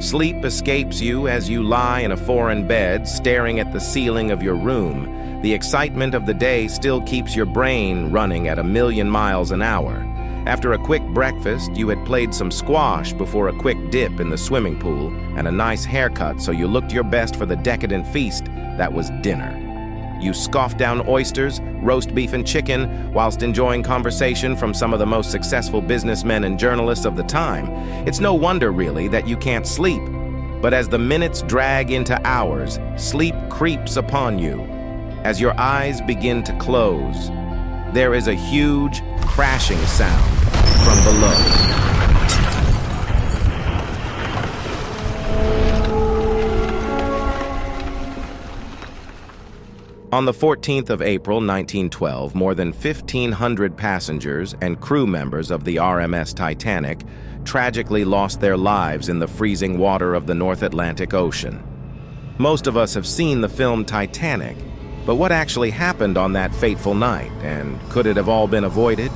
Sleep escapes you as you lie in a foreign bed, staring at the ceiling of your room. The excitement of the day still keeps your brain running at 1,000,000 miles an hour. After a quick breakfast, you had played some squash before a quick dip in the swimming pool and a nice haircut, so you looked your best for the decadent feast that was dinner. You scoffed down oysters, roast beef and chicken, whilst enjoying conversation from some of the most successful businessmen and journalists of the time. It's no wonder, really, that you can't sleep. But as the minutes drag into hours, sleep creeps upon you. As your eyes begin to close, there is a huge crashing sound from below. On the 14th of April, 1912, more than 1,500 passengers and crew members of the RMS Titanic tragically lost their lives in the freezing water of the North Atlantic Ocean. Most of us have seen the film Titanic, but what actually happened on that fateful night, and could it have all been avoided?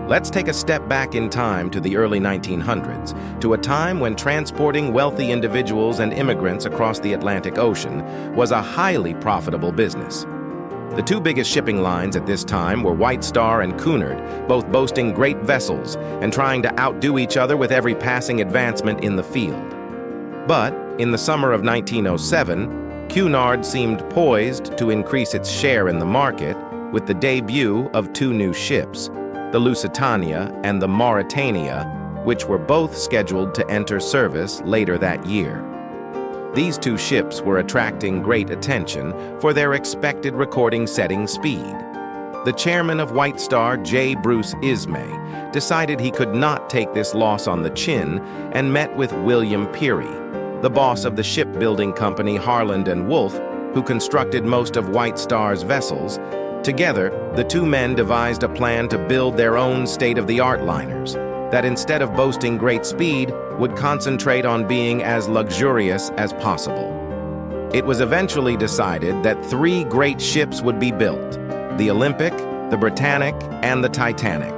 Let's take a step back in time to the early 1900s, to a time when transporting wealthy individuals and immigrants across the Atlantic Ocean was a highly profitable business. The two biggest shipping lines at this time were White Star and Cunard, both boasting great vessels and trying to outdo each other with every passing advancement in the field. But in the summer of 1907, Cunard seemed poised to increase its share in the market with the debut of two new ships, the Lusitania and the Mauretania, which were both scheduled to enter service later that year. These two ships were attracting great attention for their expected recording-setting speed. The chairman of White Star, J. Bruce Ismay, decided he could not take this loss on the chin and met with William Peary, the boss of the shipbuilding company Harland and Wolff, who constructed most of White Star's vessels. Together, the two men devised a plan to build their own state-of-the-art liners that, instead of boasting great speed, would concentrate on being as luxurious as possible. It was eventually decided that three great ships would be built: the Olympic, the Britannic, and the Titanic.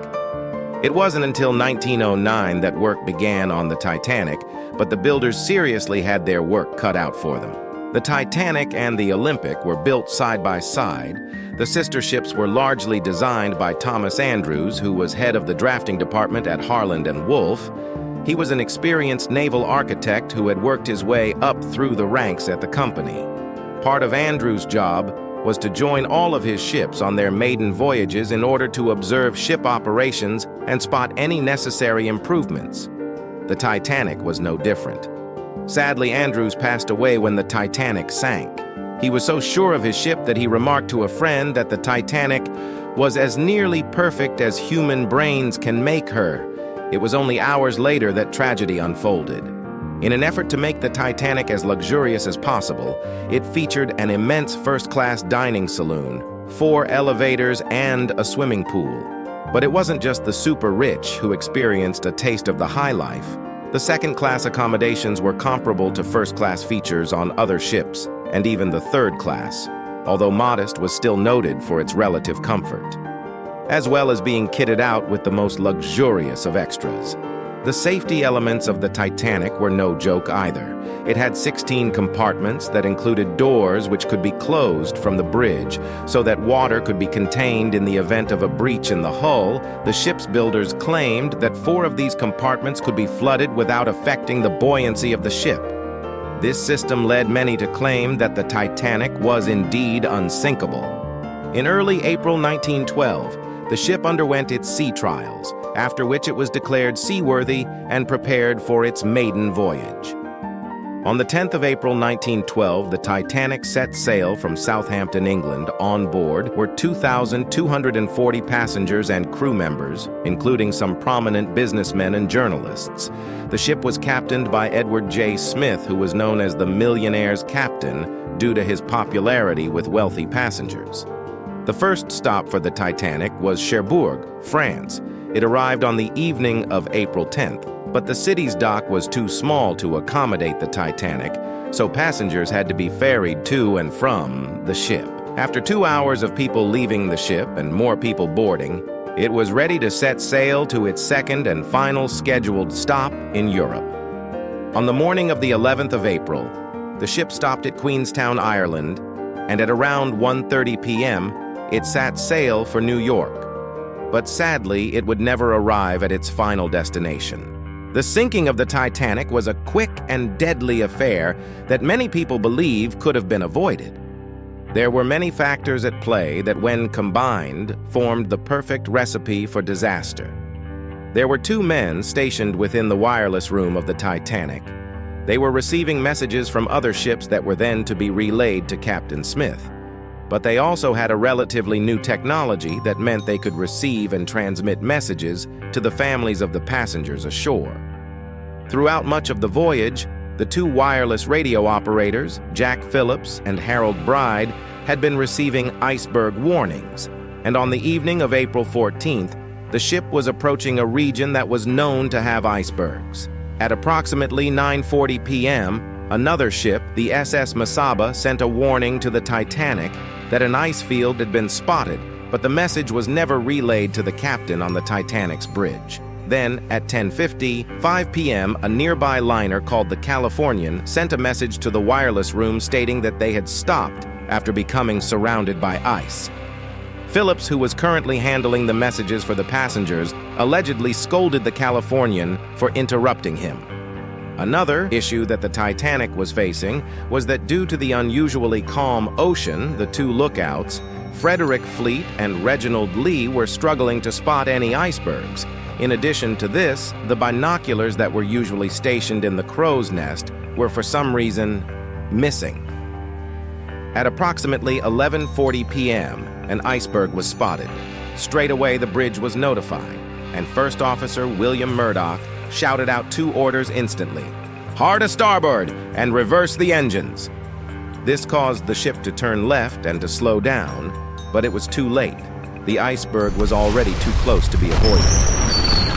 It wasn't until 1909 that work began on the Titanic, but the builders seriously had their work cut out for them. The Titanic and the Olympic were built side by side. The sister ships were largely designed by Thomas Andrews, who was head of the drafting department at Harland and Wolff. He was an experienced naval architect who had worked his way up through the ranks at the company. Part of Andrews' job was to join all of his ships on their maiden voyages in order to observe ship operations and spot any necessary improvements. The Titanic was no different. Sadly, Andrews passed away when the Titanic sank. He was so sure of his ship that he remarked to a friend that the Titanic was as nearly perfect as human brains can make her. It was only hours later that tragedy unfolded. In an effort to make the Titanic as luxurious as possible, it featured an immense first-class dining saloon, 4 elevators, and a swimming pool. But it wasn't just the super-rich who experienced a taste of the high life. The second-class accommodations were comparable to first-class features on other ships, and even the third class, although modest, was still noted for its relative comfort, as well as being kitted out with the most luxurious of extras. The safety elements of the Titanic were no joke either. It had 16 compartments that included doors which could be closed from the bridge so that water could be contained in the event of a breach in the hull. The ship's builders claimed that 4 of these compartments could be flooded without affecting the buoyancy of the ship. This system led many to claim that the Titanic was indeed unsinkable. In early April 1912, the ship underwent its sea trials, after which it was declared seaworthy and prepared for its maiden voyage. On the 10th of April 1912, the Titanic set sail from Southampton, England. On board were 2,240 passengers and crew members, including some prominent businessmen and journalists. The ship was captained by Edward J. Smith, who was known as the Millionaire's Captain due to his popularity with wealthy passengers. The first stop for the Titanic was Cherbourg, France. It arrived on the evening of April 10th, but the city's dock was too small to accommodate the Titanic, so passengers had to be ferried to and from the ship. After 2 hours of people leaving the ship and more people boarding, it was ready to set sail to its second and final scheduled stop in Europe. On the morning of the 11th of April, the ship stopped at Queenstown, Ireland, and at around 1:30 p.m., it set sail for New York. But sadly, it would never arrive at its final destination. The sinking of the Titanic was a quick and deadly affair that many people believe could have been avoided. There were many factors at play that, when combined, formed the perfect recipe for disaster. There were two men stationed within the wireless room of the Titanic. They were receiving messages from other ships that were then to be relayed to Captain Smith. But they also had a relatively new technology that meant they could receive and transmit messages to the families of the passengers ashore. Throughout much of the voyage, the two wireless radio operators, Jack Phillips and Harold Bride, had been receiving iceberg warnings, and on the evening of April 14th, the ship was approaching a region that was known to have icebergs. At approximately 9:40 p.m., another ship, the SS Mesaba, sent a warning to the Titanic that an ice field had been spotted, but the message was never relayed to the captain on the Titanic's bridge. Then, at 10:55 p.m., a nearby liner called the Californian sent a message to the wireless room stating that they had stopped after becoming surrounded by ice. Phillips, who was currently handling the messages for the passengers, allegedly scolded the Californian for interrupting him. Another issue that the Titanic was facing was that due to the unusually calm ocean, the two lookouts, Frederick Fleet and Reginald Lee, were struggling to spot any icebergs. In addition to this, the binoculars that were usually stationed in the crow's nest were for some reason missing. At approximately 11:40 p.m., an iceberg was spotted. Straight away, the bridge was notified, and First Officer William Murdoch shouted out two orders instantly: "Hard a starboard and reverse the engines." This caused the ship to turn left and to slow down, but it was too late. The iceberg was already too close to be avoided.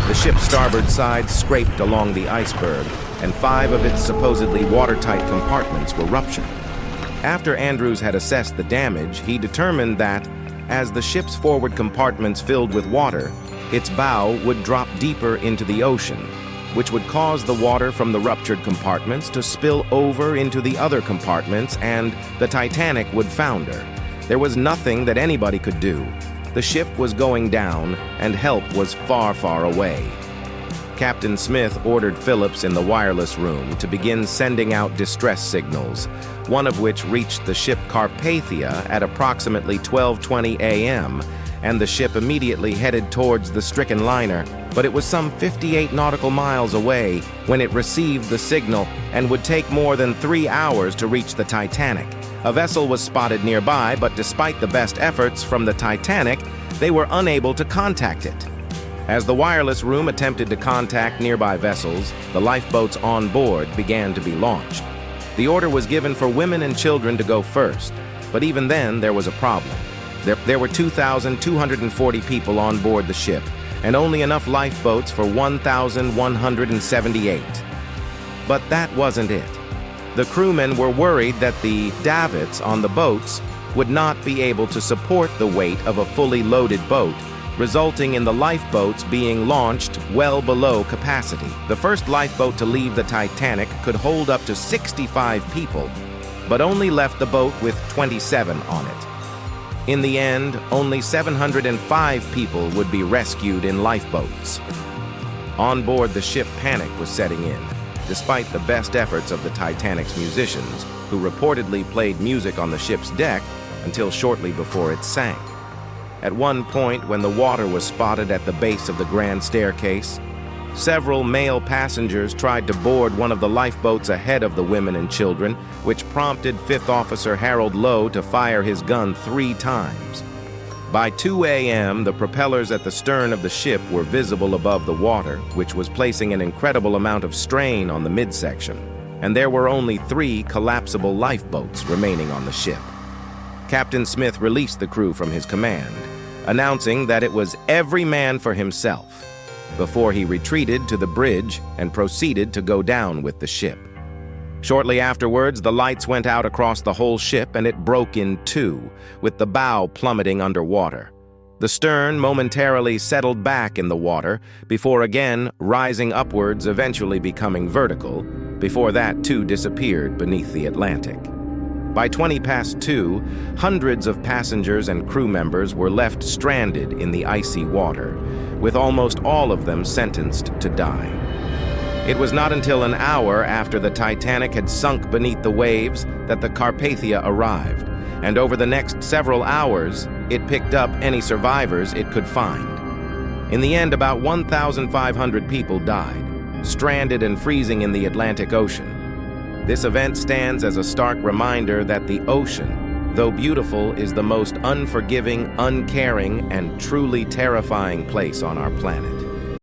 The ship's starboard side scraped along the iceberg, and 5 of its supposedly watertight compartments were ruptured. After Andrews had assessed the damage, he determined that, as the ship's forward compartments filled with water, its bow would drop deeper into the ocean, which would cause the water from the ruptured compartments to spill over into the other compartments, and the Titanic would founder. There was nothing that anybody could do. The ship was going down, and help was far, far away. Captain Smith ordered Phillips in the wireless room to begin sending out distress signals, one of which reached the ship Carpathia at approximately 12:20 a.m., and the ship immediately headed towards the stricken liner, but it was some 58 nautical miles away when it received the signal and would take more than 3 hours to reach the Titanic. A vessel was spotted nearby, but despite the best efforts from the Titanic, they were unable to contact it. As the wireless room attempted to contact nearby vessels, the lifeboats on board began to be launched. The order was given for women and children to go first, but even then there was a problem. There were 2,240 people on board the ship, and only enough lifeboats for 1,178. But that wasn't it. The crewmen were worried that the davits on the boats would not be able to support the weight of a fully loaded boat, resulting in the lifeboats being launched well below capacity. The first lifeboat to leave the Titanic could hold up to 65 people, but only left the boat with 27 on it. In the end, only 705 people would be rescued in lifeboats. On board the ship, panic was setting in, despite the best efforts of the Titanic's musicians, who reportedly played music on the ship's deck until shortly before it sank. At one point, when the water was spotted at the base of the grand staircase, several male passengers tried to board one of the lifeboats ahead of the women and children, which prompted Fifth Officer Harold Lowe to fire his gun 3 times. By 2 a.m., the propellers at the stern of the ship were visible above the water, which was placing an incredible amount of strain on the midsection, and there were only 3 collapsible lifeboats remaining on the ship. Captain Smith released the crew from his command, announcing that it was every man for himself, before he retreated to the bridge and proceeded to go down with the ship. Shortly afterwards, the lights went out across the whole ship and it broke in 2, with the bow plummeting underwater. The stern momentarily settled back in the water before again rising upwards, eventually becoming vertical, Before that, too disappeared beneath the Atlantic. By 20 past 2, hundreds of passengers and crew members were left stranded in the icy water, with almost all of them sentenced to die. It was not until an hour after the Titanic had sunk beneath the waves that the Carpathia arrived, and over the next several hours, it picked up any survivors it could find. In the end, about 1,500 people died, stranded and freezing in the Atlantic Ocean. This event stands as a stark reminder that the ocean, though beautiful, is the most unforgiving, uncaring, and truly terrifying place on our planet.